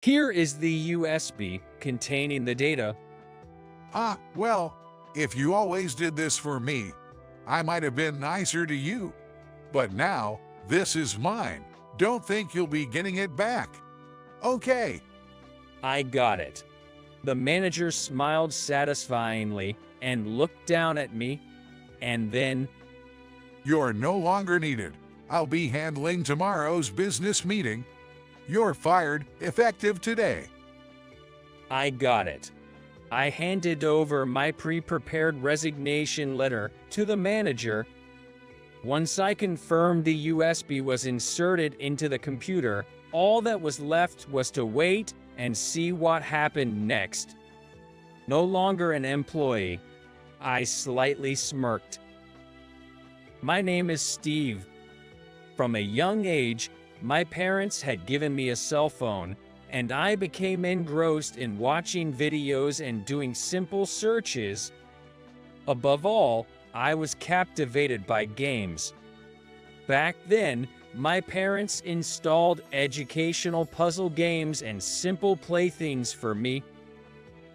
Here is the USB containing the data. Well, if you always did this for me, I might have been nicer to you. But now, this is mine. Don't think you'll be getting it back. Okay. I got it. The manager smiled satisfyingly and looked down at me, and then, You're no longer needed. I'll be handling tomorrow's business meeting. You're fired, effective today. I got it. I handed over my pre-prepared resignation letter to the manager. Once I confirmed the USB was inserted into the computer, all that was left was to wait and see what happened next. No longer an employee, I slightly smirked. My name is Steve. From a young age, my parents had given me a cell phone, and I became engrossed in watching videos and doing simple searches. Above all, I was captivated by games. Back then, my parents installed educational puzzle games and simple playthings for me.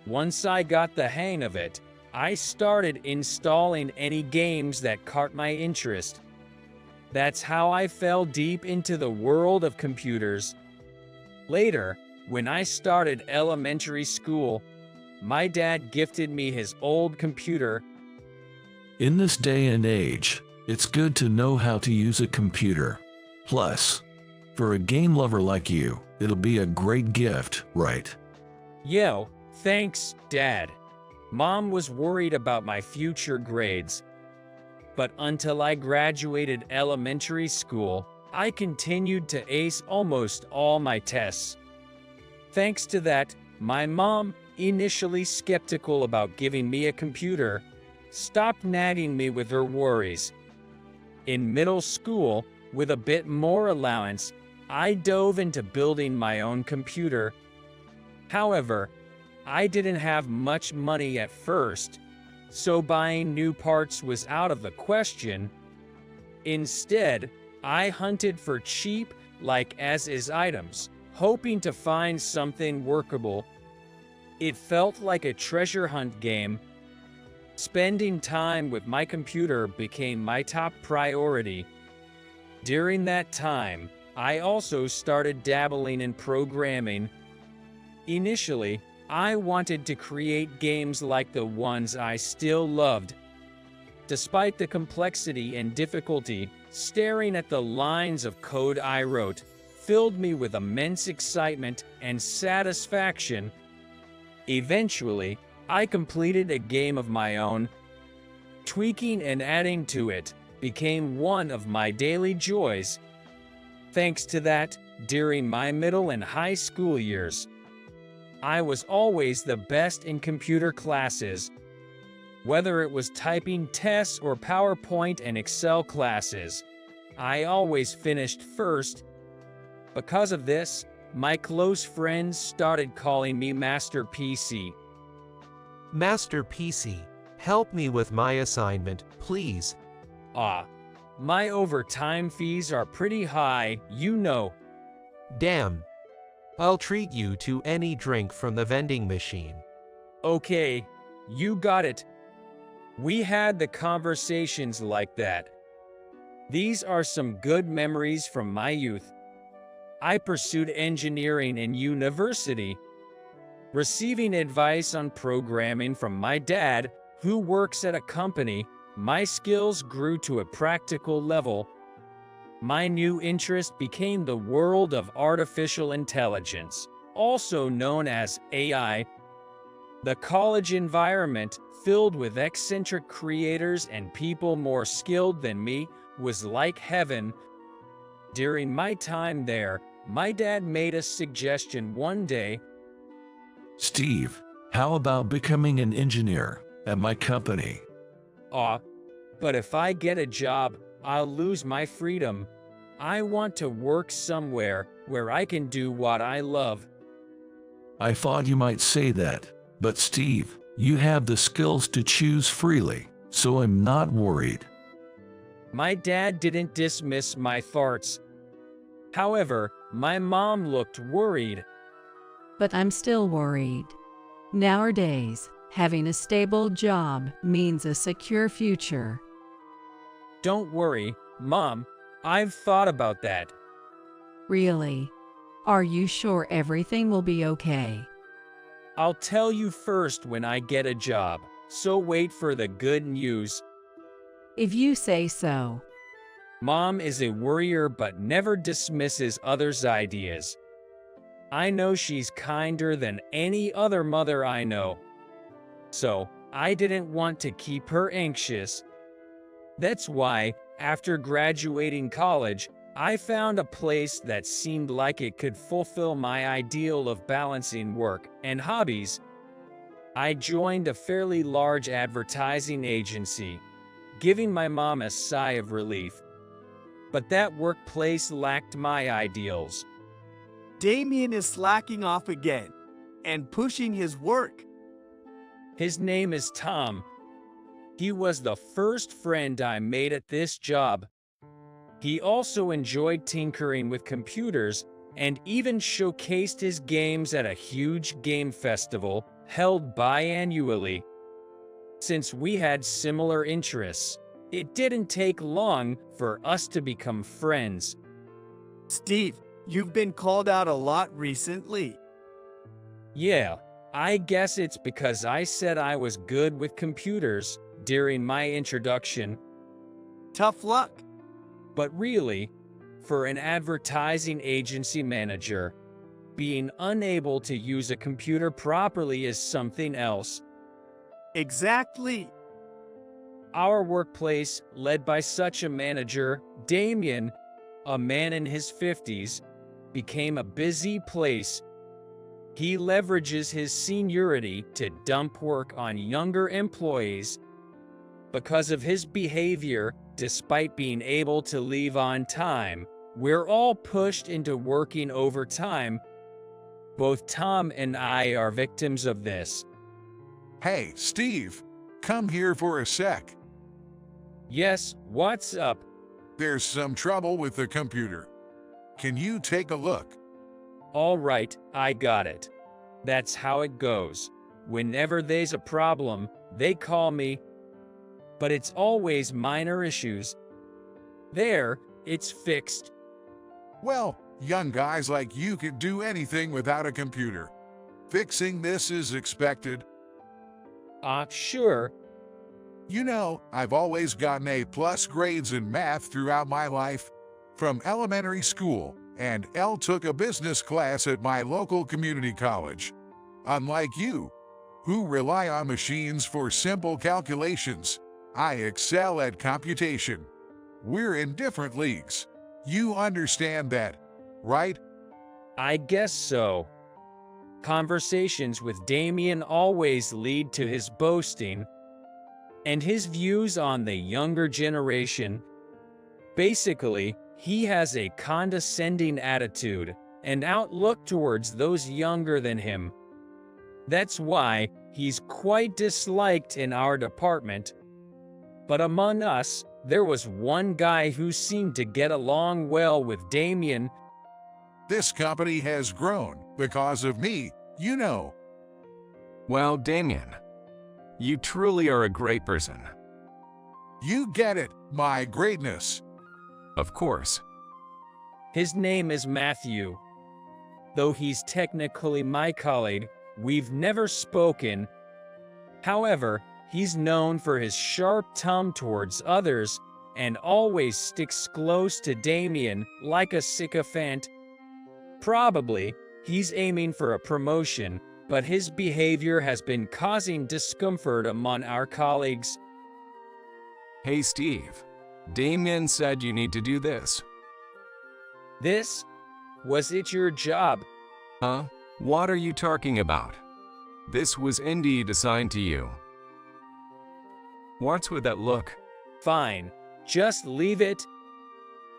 Once I got the hang of it, I started installing any games that caught my interest. That's how I fell deep into the world of computers. Later, when I started elementary school, my dad gifted me his old computer. In this day and age, it's good to know how to use a computer. Plus, for a game lover like you, it'll be a great gift, right? Yo, thanks, Dad. Mom was worried about my future grades. But until I graduated elementary school, I continued to ace almost all my tests. Thanks to that, my mom, initially skeptical about giving me a computer, stopped nagging me with her worries. In middle school, with a bit more allowance, I dove into building my own computer. However, I didn't have much money at first, so buying new parts was out of the question. Instead, I hunted for cheap, as-is items, hoping to find something workable. It felt like a treasure hunt game. Spending time with my computer became my top priority. During that time, I also started dabbling in programming. Initially, I wanted to create games like the ones I still loved. Despite the complexity and difficulty, staring at the lines of code I wrote filled me with immense excitement and satisfaction. Eventually, I completed a game of my own. Tweaking and adding to it became one of my daily joys. Thanks to that, during my middle and high school years, I was always the best in computer classes. Whether it was typing tests or PowerPoint and Excel classes, I always finished first. Because of this, my close friends started calling me Master PC. Master PC, help me with my assignment, please. My overtime fees are pretty high, you know. Damn. I'll treat you to any drink from the vending machine. Okay, you got it. We had the conversations like that. These are some good memories from my youth. I pursued engineering in university. Receiving advice on programming from my dad, who works at a company, my skills grew to a practical level. My new interest became the world of artificial intelligence, also known as AI. The college environment, filled with eccentric creators and people more skilled than me, was like heaven. During my time there, my dad made a suggestion one day. Steve, how about becoming an engineer at my company? But if I get a job, I'll lose my freedom. I want to work somewhere where I can do what I love. I thought you might say that, but Steve, you have the skills to choose freely, so I'm not worried. My dad didn't dismiss my thoughts. However, my mom looked worried. but I'm still worried. Nowadays, having a stable job means a secure future. Don't worry, Mom. I've thought about that. Really? Are you sure everything will be okay? I'll tell you first when I get a job, so wait for the good news. If you say so. Mom is a worrier but never dismisses others' ideas. I know she's kinder than any other mother I know. So, I didn't want to keep her anxious. That's why, after graduating college, I found a place that seemed like it could fulfill my ideal of balancing work and hobbies. I joined a fairly large advertising agency, giving my mom a sigh of relief. But that workplace lacked my ideals. Damien is slacking off again and pushing his work. His name is Tom. He was the first friend I made at this job. He also enjoyed tinkering with computers and even showcased his games at a huge game festival held biannually. Since we had similar interests, it didn't take long for us to become friends. Steve, you've been called out a lot recently. Yeah, I guess it's because I said I was good with computers during my introduction. Tough luck. But really, for an advertising agency manager, being unable to use a computer properly is something else. Exactly. Our workplace, led by such a manager, Damien, a man in his 50s, became a busy place. He leverages his seniority to dump work on younger employees. Because of his behavior, despite being able to leave on time, we're all pushed into working overtime. Both Tom and I are victims of this. Hey, Steve, come here for a sec. Yes, what's up? There's some trouble with the computer. Can you take a look? All right, I got it. That's how it goes. Whenever there's a problem, they call me. But it's always minor issues. There, it's fixed. Well, young guys like you could do anything without a computer. Fixing this is expected. Sure. You know, I've always gotten A+ grades in math throughout my life. From elementary school, and Elle took a business class at my local community college. Unlike you, who rely on machines for simple calculations, I excel at computation. We're in different leagues. You understand that, right? I guess so. Conversations with Damien always lead to his boasting and his views on the younger generation. Basically, he has a condescending attitude and outlook towards those younger than him. That's why he's quite disliked in our department. But among us, there was one guy who seemed to get along well with Damien. This company has grown because of me, you know. Well, Damien, you truly are a great person. You get it, my greatness. Of course. His name is Matthew. Though he's technically my colleague, we've never spoken. However, he's known for his sharp tongue towards others and always sticks close to Damien like a sycophant. Probably, he's aiming for a promotion, but his behavior has been causing discomfort among our colleagues. Hey, Steve. Damien said you need to do this. This? Was it your job? Huh? What are you talking about? This was indeed assigned to you. What's with that look? Fine, just leave it.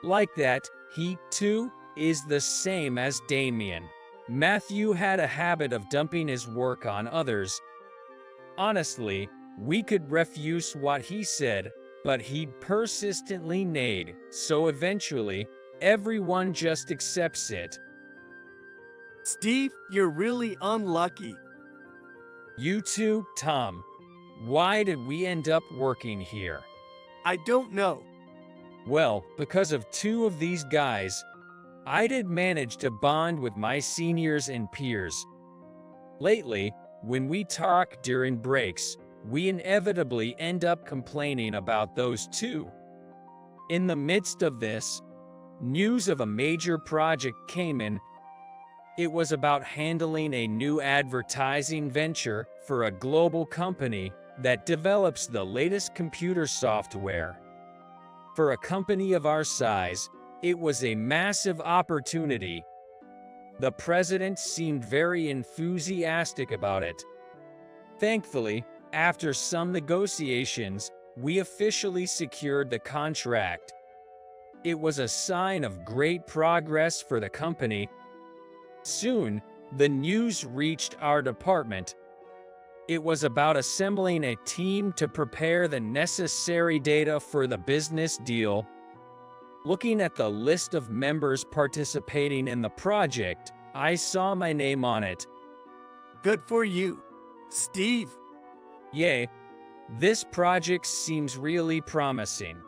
Like that, he, too, is the same as Damien. Matthew had a habit of dumping his work on others. Honestly, we could refuse what he said, but he'd persistently neighed, so eventually, everyone just accepts it. Steve, you're really unlucky. You too, Tom. Why did we end up working here? I don't know. Well, because of two of these guys, I did manage to bond with my seniors and peers. Lately, when we talk during breaks, we inevitably end up complaining about those two. In the midst of this, news of a major project came in. It was about handling a new advertising venture for a global company that develops the latest computer software. For a company of our size, it was a massive opportunity. The president seemed very enthusiastic about it. Thankfully, after some negotiations, we officially secured the contract. It was a sign of great progress for the company. Soon, the news reached our department. It was about assembling a team to prepare the necessary data for the business deal. Looking at the list of members participating in the project, I saw my name on it. Good for you, Steve. Yay, this project seems really promising.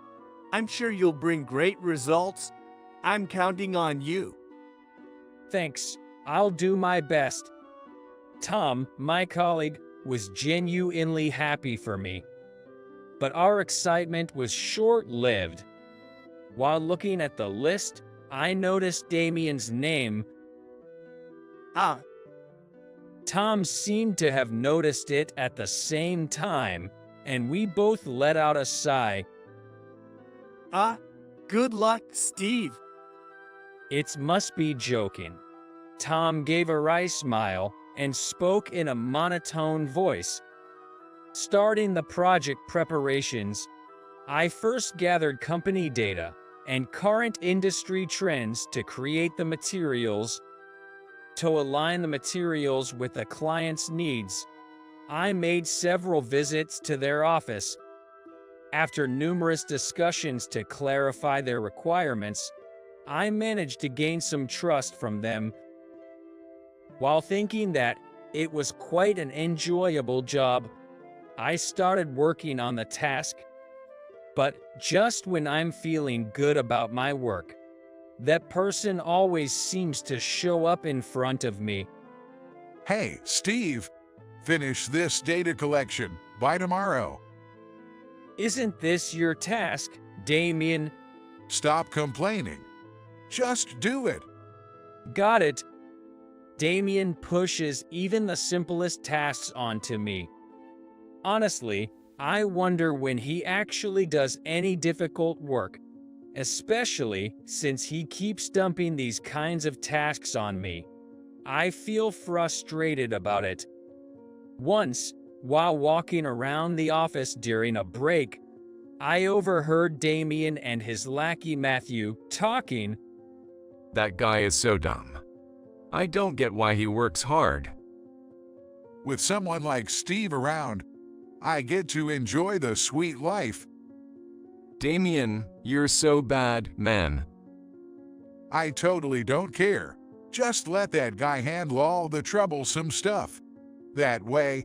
I'm sure you'll bring great results. I'm counting on you. Thanks, I'll do my best. Tom, my colleague, was genuinely happy for me. But our excitement was short-lived. While looking at the list, I noticed Damien's name. Ah, Tom seemed to have noticed it at the same time, and we both let out a sigh. good luck, Steve. It must be joking. Tom gave a wry smile and spoke in a monotone voice. Starting the project preparations, I first gathered company data and current industry trends to create the materials. To align the materials with the client's needs, I made several visits to their office. After numerous discussions to clarify their requirements, I managed to gain some trust from them. While thinking that it was quite an enjoyable job, I started working on the task. But just when I'm feeling good about my work, that person always seems to show up in front of me. Hey, Steve, finish this data collection by tomorrow. Isn't this your task, Damien? Stop complaining. Just do it. Got it. Damien pushes even the simplest tasks onto me. Honestly, I wonder when he actually does any difficult work, especially since he keeps dumping these kinds of tasks on me. I feel frustrated about it. Once, while walking around the office during a break, I overheard Damien and his lackey Matthew talking. That guy is so dumb. I don't get why he works hard. With someone like Steve around, I get to enjoy the sweet life. Damien, you're so bad, man. I totally don't care. Just let that guy handle all the troublesome stuff. That way,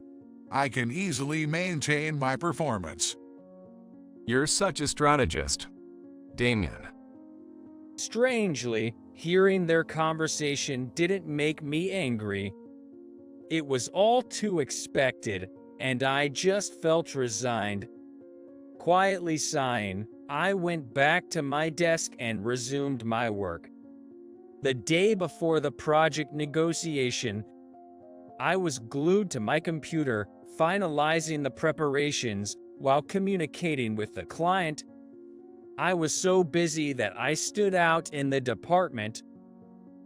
I can easily maintain my performance. You're such a strategist, Damien. Strangely, hearing their conversation didn't make me angry. It was all too expected, and I just felt resigned. Quietly sighing, I went back to my desk and resumed my work. The day before the project negotiation, I was glued to my computer, finalizing the preparations while communicating with the client. I was so busy that I stood out in the department.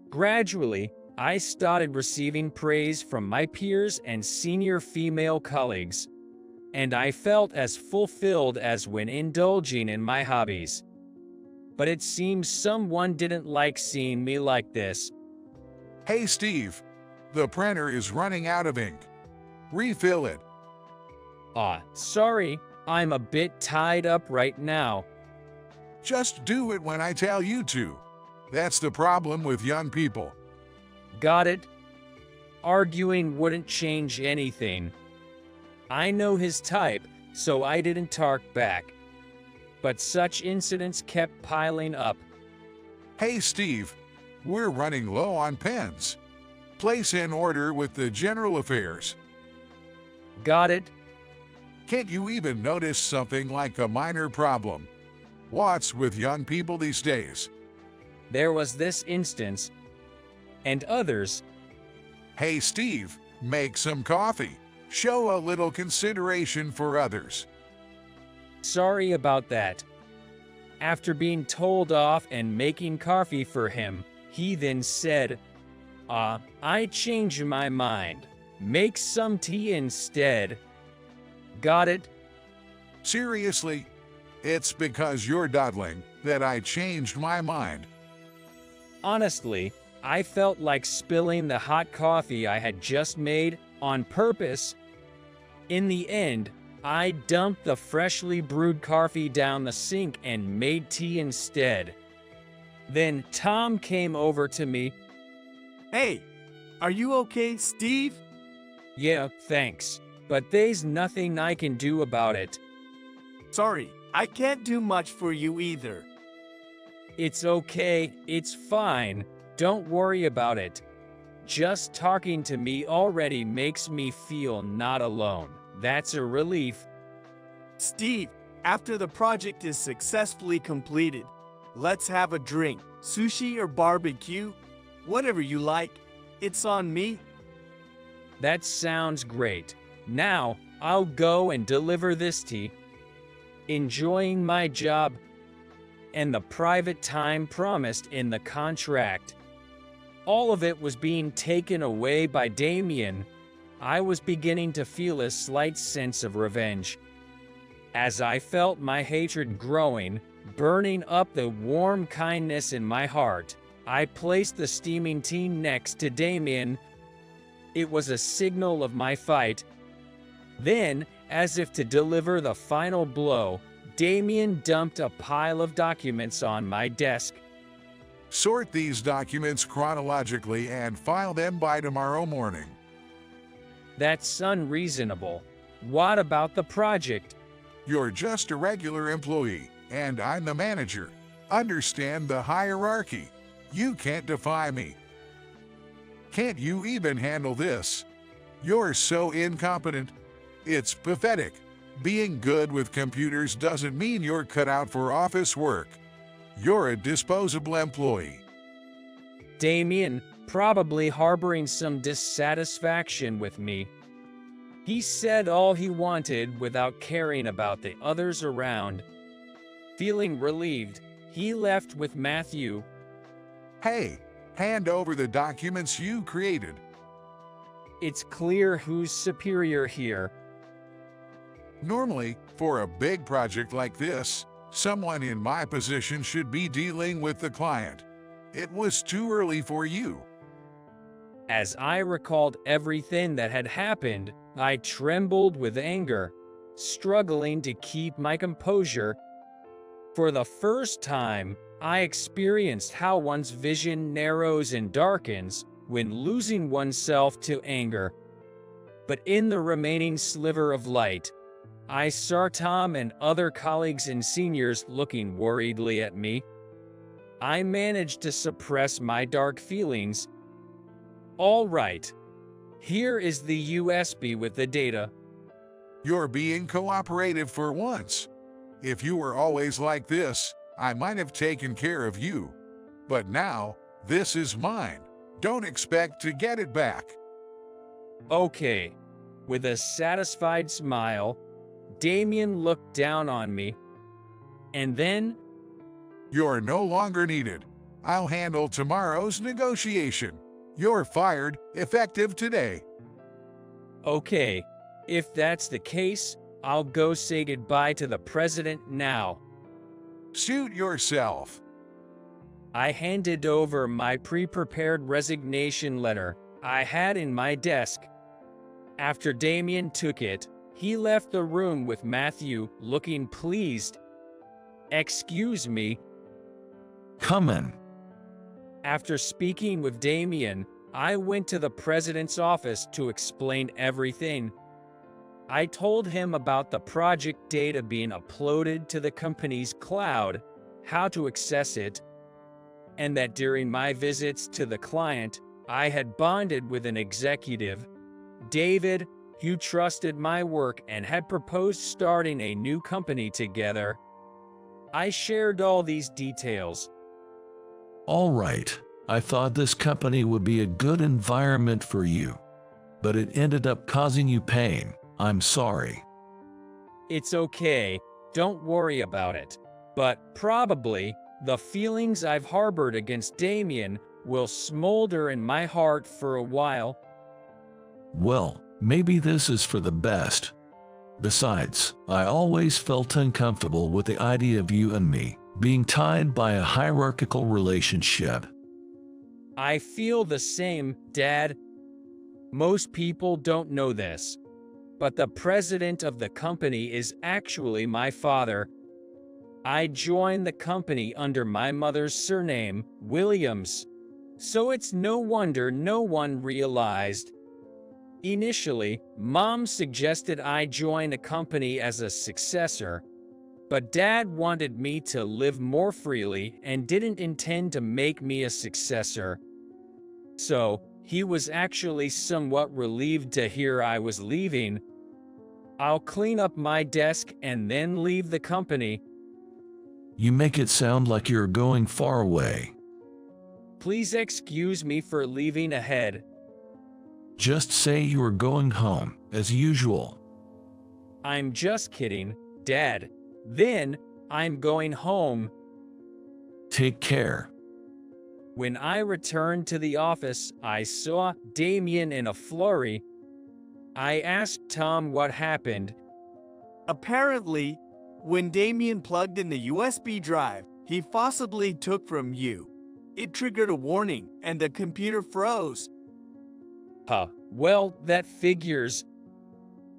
Gradually, I started receiving praise from my peers and senior female colleagues, and I felt as fulfilled as when indulging in my hobbies. But it seems someone didn't like seeing me like this. Hey, Steve, the printer is running out of ink. Refill it. Sorry, I'm a bit tied up right now. Just do it when I tell you to. That's the problem with young people. Got it, Arguing wouldn't change anything. I know his type, so I didn't talk back. But such incidents kept piling up. Hey, Steve, we're running low on pens. Place in order with the general affairs. Got it? Can't you even notice something like a minor problem? What's with young people these days? There was this instance, and others. Hey, Steve, make some coffee. Show a little consideration for others. Sorry about that. After being told off and making coffee for him, he then said, I changed my mind. Make some tea instead. Got it? Seriously? It's because you're dawdling that I changed my mind. Honestly, I felt like spilling the hot coffee I had just made on purpose. In the end, I dumped the freshly brewed coffee down the sink and made tea instead. Then Tom came over to me. Hey, are you okay, Steve? Yeah, thanks, but there's nothing I can do about it. Sorry, I can't do much for you either. It's okay, it's fine. Don't worry about it. Just talking to me already makes me feel not alone. That's a relief. Steve, after the project is successfully completed, let's have a drink, sushi or barbecue, whatever you like. It's on me. That sounds great. Now, I'll go and deliver this tea. Enjoying my job and the private time promised in the contract. All of it was being taken away by Damien. I was beginning to feel a slight sense of revenge. As I felt my hatred growing, burning up the warm kindness in my heart, I placed the steaming tea next to Damien. It was a signal of my fight. Then, as if to deliver the final blow, Damien dumped a pile of documents on my desk. Sort these documents chronologically and file them by tomorrow morning. That's unreasonable. What about the project? You're just a regular employee, and I'm the manager. Understand the hierarchy. You can't defy me. Can't you even handle this? You're so incompetent. It's pathetic. Being good with computers doesn't mean you're cut out for office work. You're a disposable employee. Damien, probably harboring some dissatisfaction with me. He said all he wanted without caring about the others around. Feeling relieved, he left with Matthew. Hey, hand over the documents you created. It's clear who's superior here. Normally, for a big project like this, someone in my position should be dealing with the client. It was too early for you. As I recalled everything that had happened, I trembled with anger, struggling to keep my composure. For the first time, I experienced how one's vision narrows and darkens when losing oneself to anger. But in the remaining sliver of light, I saw Tom and other colleagues and seniors looking worriedly at me. I managed to suppress my dark feelings. All right, here is the USB with the data. You're being cooperative for once. If you were always like this, I might have taken care of you. But now, this is mine. Don't expect to get it back. Okay. With a satisfied smile, Damien looked down on me. And then, You're no longer needed. I'll handle tomorrow's negotiation. You're fired, effective today. okay, if that's the case, I'll go say goodbye to the president now. Suit yourself. I handed over my pre-prepared resignation letter I had in my desk. After Damien took it, he left the room with Matthew, looking pleased. Excuse me. Come in. After speaking with Damien, I went to the president's office to explain everything. I told him about the project data being uploaded to the company's cloud, how to access it, and that during my visits to the client, I had bonded with an executive, David, who trusted my work and had proposed starting a new company together. I shared all these details. All right, I thought this company would be a good environment for you, but it ended up causing you pain. I'm sorry. It's okay, don't worry about it. But probably, the feelings I've harbored against Damien will smolder in my heart for a while. Well, maybe this is for the best. Besides, I always felt uncomfortable with the idea of you and me being tied by a hierarchical relationship. I feel the same, Dad. Most people don't know this, but the president of the company is actually my father. I joined the company under my mother's surname, Williams, so it's no wonder no one realized. Initially, Mom suggested I join a company as a successor, but Dad wanted me to live more freely and didn't intend to make me a successor. So, he was actually somewhat relieved to hear I was leaving. I'll clean up my desk and then leave the company. You make it sound like you're going far away. Please excuse me for leaving ahead. Just say you are going home, as usual. I'm just kidding, Dad. Then, I'm going home. Take care. When I returned to the office, I saw Damien in a flurry. I asked Tom what happened. Apparently, when Damien plugged in the USB drive he forcibly took from you, it triggered a warning and the computer froze. Well, that figures.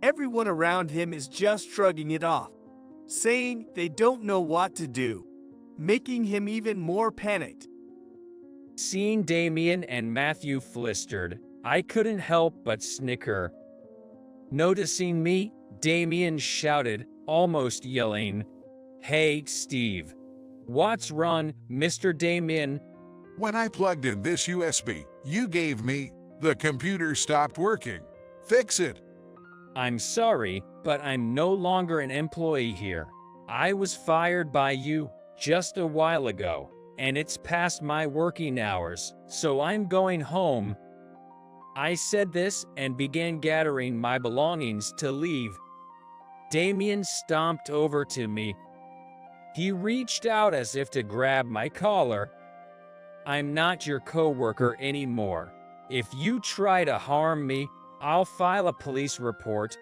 Everyone around him is just shrugging it off, saying they don't know what to do, making him even more panicked. Seeing Damien and Matthew flistered, I couldn't help but snicker. Noticing me, Damien shouted, almost yelling, "Hey, Steve. What's wrong, Mr. Damien?" When I plugged in this USB you gave me, the computer stopped working. Fix it. I'm sorry, but I'm no longer an employee here. I was fired by you just a while ago, and it's past my working hours, so I'm going home. I said this and began gathering my belongings to leave. Damien stomped over to me. He reached out as if to grab my collar. I'm not your coworker anymore. If you try to harm me, I'll file a police report.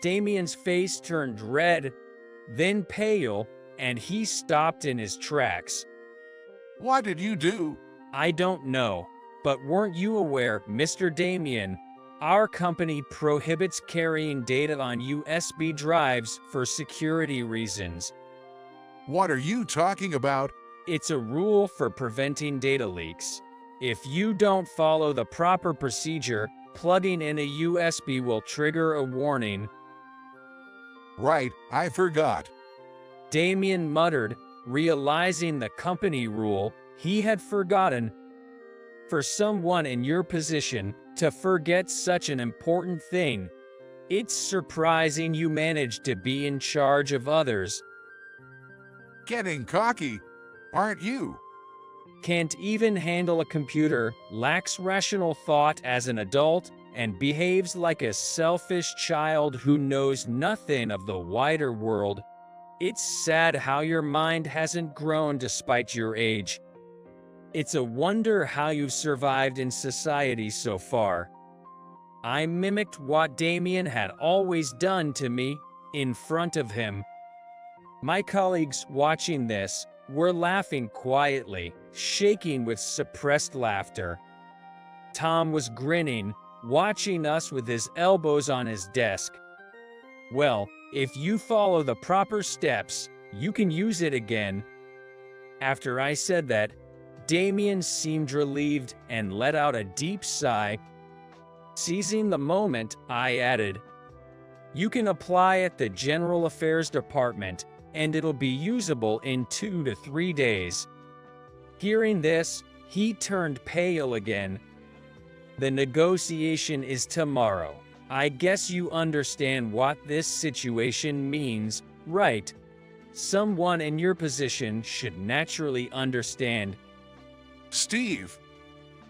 Damien's face turned red, then pale, and he stopped in his tracks. What did you do? I don't know, but weren't you aware, Mr. Damien? Our company prohibits carrying data on USB drives for security reasons. What are you talking about? It's a rule for preventing data leaks. If you don't follow the proper procedure, plugging in a USB will trigger a warning. Right, I forgot. Damien muttered, realizing the company rule he had forgotten. For someone in your position to forget such an important thing, it's surprising you managed to be in charge of others. Getting cocky, aren't you? Can't even handle a computer, lacks rational thought as an adult, and behaves like a selfish child who knows nothing of the wider world. It's sad how your mind hasn't grown despite your age. It's a wonder how you've survived in society so far. I mimicked what Damien had always done to me, in front of him. My colleagues watching this were laughing quietly, shaking with suppressed laughter. Tom was grinning, watching us with his elbows on his desk. Well, if you follow the proper steps, you can use it again. After I said that, Damien seemed relieved and let out a deep sigh. Seizing the moment, I added, "You can apply at the General Affairs Department, and it'll be usable in 2 to 3 days." Hearing this, he turned pale again. "The negotiation is tomorrow. I guess you understand what this situation means, right? Someone in your position should naturally understand." Steve,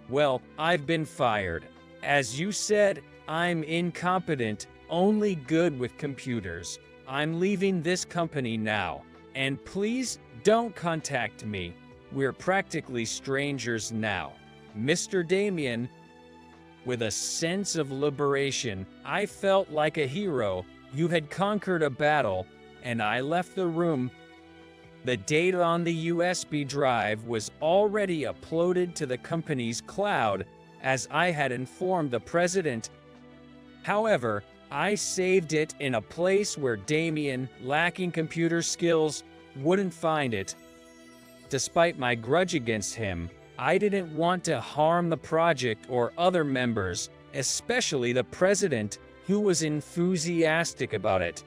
"Well, I've been fired. As you said, I'm incompetent, only good with computers. I'm leaving this company now, and please don't contact me. We're practically strangers now. Mr. Damien." With a sense of liberation, I felt like a hero who had conquered a battle, and I left the room. The data on the USB drive was already uploaded to the company's cloud, as I had informed the president. However, I saved it in a place where Damien, lacking computer skills, wouldn't find it. Despite my grudge against him, I didn't want to harm the project or other members, especially the president, who was enthusiastic about it.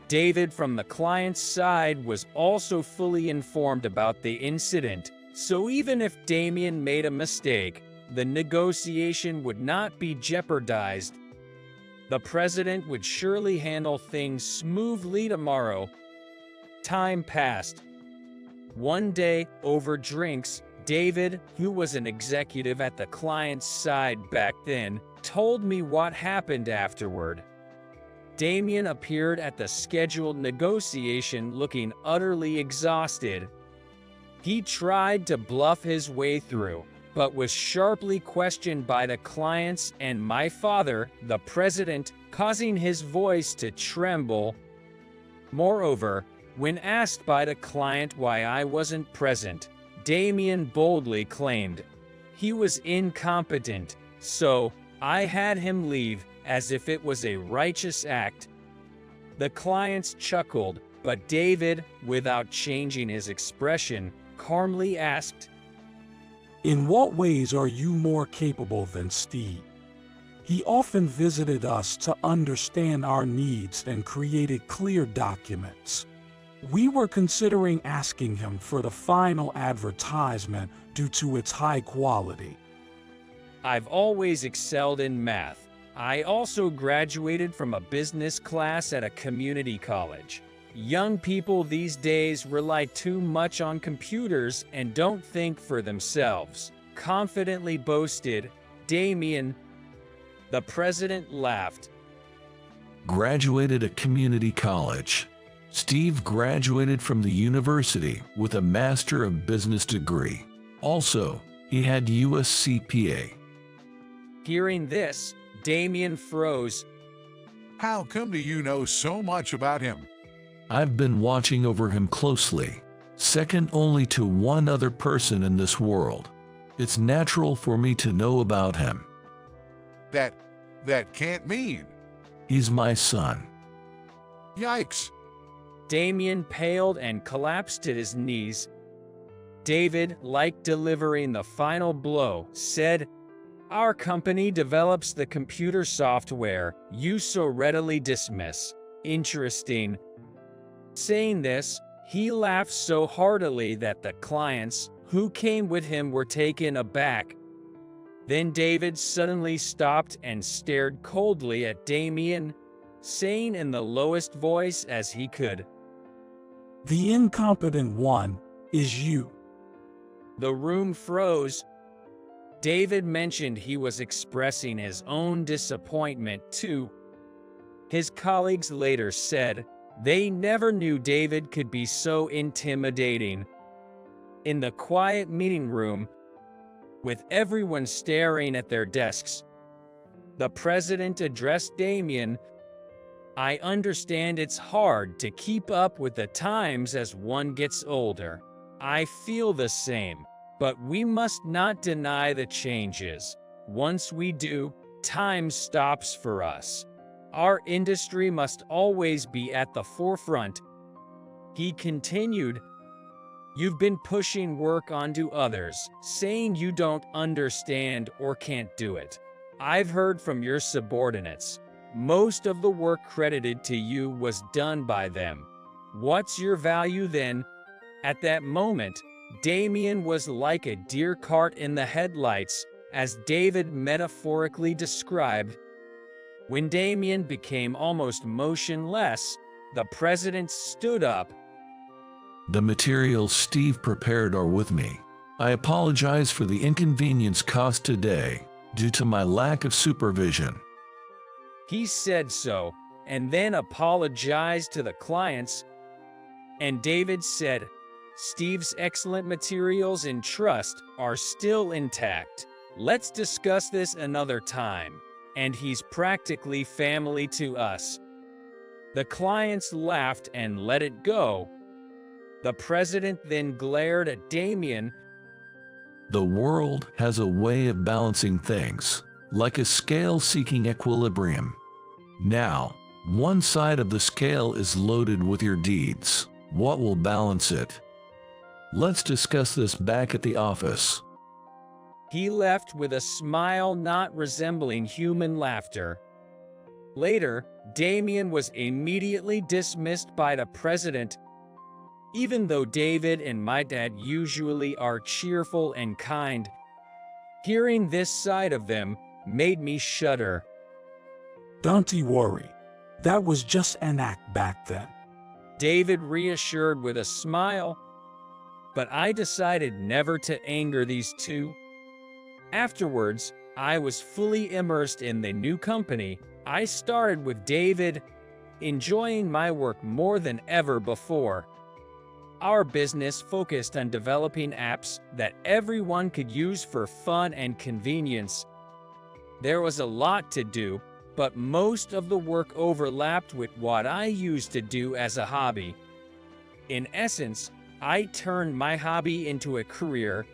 David from the client's side was also fully informed about the incident, so even if Damien made a mistake, the negotiation would not be jeopardized. The president would surely handle things smoothly tomorrow. Time passed. One day, over drinks, David, who was an executive at the client's side back then, told me what happened afterward. Damien appeared at the scheduled negotiation looking utterly exhausted. He tried to bluff his way through, but was sharply questioned by the clients and my father, the president, causing his voice to tremble. Moreover, when asked by the client why I wasn't present, Damien boldly claimed he was incompetent, so I had him leave as if it was a righteous act. The clients chuckled, but David, without changing his expression, calmly asked, "In what ways are you more capable than Steve? He often visited us to understand our needs and created clear documents. We were considering asking him for the final advertisement due to its high quality." "I've always excelled in math. I also graduated from a business class at a community college. Young people these days rely too much on computers and don't think for themselves," confidently boasted Damien. The president laughed. Graduated at community college. Steve graduated from the university with a Master of Business degree. Also, he had US CPA. Hearing this, Damien froze. how come do you know so much about him? I've been watching over him closely, second only to one other person in this world. It's natural for me to know about him. That can't mean. He's my son. Yikes. Damien paled and collapsed at his knees. David, like delivering the final blow, said, "Our company develops the computer software you so readily dismiss. Interesting." Saying this, he laughed so heartily that the clients who came with him were taken aback. Then David suddenly stopped and stared coldly at Damien, saying in the lowest voice as he could, "The incompetent one is you." The room froze. David mentioned he was expressing his own disappointment too. His colleagues later said they never knew David could be so intimidating. In the quiet meeting room, with everyone staring at their desks, the president addressed Damien. "I understand it's hard to keep up with the times as one gets older. I feel the same, but we must not deny the changes. Once we do, time stops for us. Our industry must always be at the forefront." He continued, You've been pushing work onto others, saying you don't understand or can't do it. I've heard from your subordinates. Most of the work credited to you was done by them. What's your value then? At that moment, Damien was like a deer caught in the headlights, as David metaphorically described. When Damien became almost motionless, the president stood up. The materials Steve prepared are with me. I apologize for the inconvenience caused today due to my lack of supervision. He said so, and then apologized to the clients. And David said, Steve's excellent materials and trust are still intact. Let's discuss this another time. And he's practically family to us. The clients laughed and let it go. The president then glared at Damien. The world has a way of balancing things, like a scale seeking equilibrium. Now, one side of the scale is loaded with your deeds. What will balance it? Let's discuss this back at the office. He left with a smile not resembling human laughter. Later, Damien was immediately dismissed by the president. Even though David and my dad usually are cheerful and kind, hearing this side of them made me shudder. Don't worry. That was just an act back then. David reassured with a smile. But I decided never to anger these two. Afterwards, I was fully immersed in the new company. I started with David, enjoying my work more than ever before. Our business focused on developing apps that everyone could use for fun and convenience. There was a lot to do, but most of the work overlapped with what I used to do as a hobby. In essence, I turned my hobby into a career.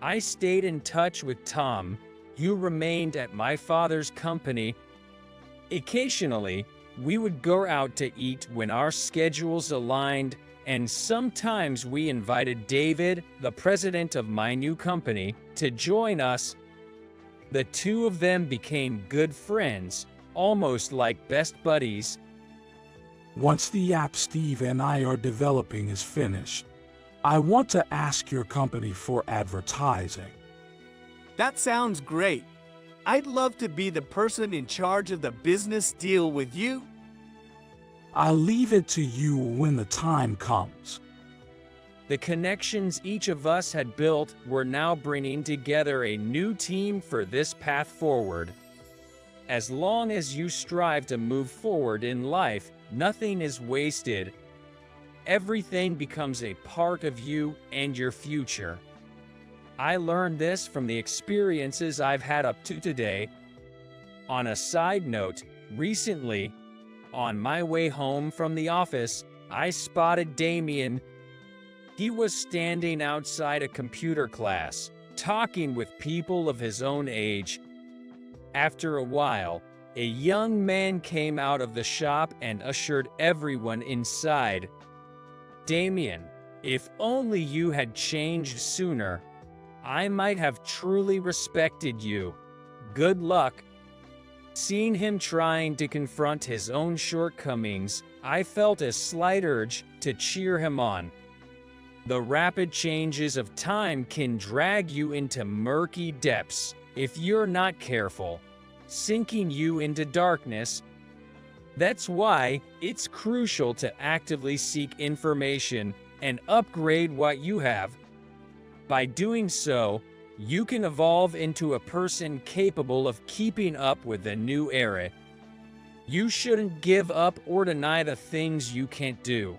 I stayed in touch with Tom, who remained at my father's company. Occasionally, we would go out to eat when our schedules aligned, and sometimes we invited David, the president of my new company, to join us. The two of them became good friends, almost like best buddies. Once the app Steve and I are developing is finished, I want to ask your company for advertising. That sounds great. I'd love to be the person in charge of the business deal with you. I'll leave it to you when the time comes. The connections each of us had built were now bringing together a new team for this path forward. As long as you strive to move forward in life, nothing is wasted. Everything becomes a part of you and your future. I learned this from the experiences I've had up to today. On a side note, recently, on my way home from the office, I spotted Damien. He was standing outside a computer class, talking with people of his own age. After a while, a young man came out of the shop and ushered everyone inside. Damien, if only you had changed sooner, I might have truly respected you. Good luck. Seeing him trying to confront his own shortcomings, I felt a slight urge to cheer him on. The rapid changes of time can drag you into murky depths if you're not careful, sinking you into darkness. That's why it's crucial to actively seek information and upgrade what you have. By doing so, you can evolve into a person capable of keeping up with the new era. You shouldn't give up or deny the things you can't do.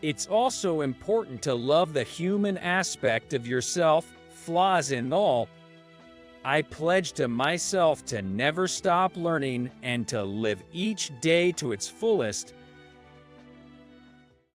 It's also important to love the human aspect of yourself, flaws and all. I pledge to myself to never stop learning and to live each day to its fullest.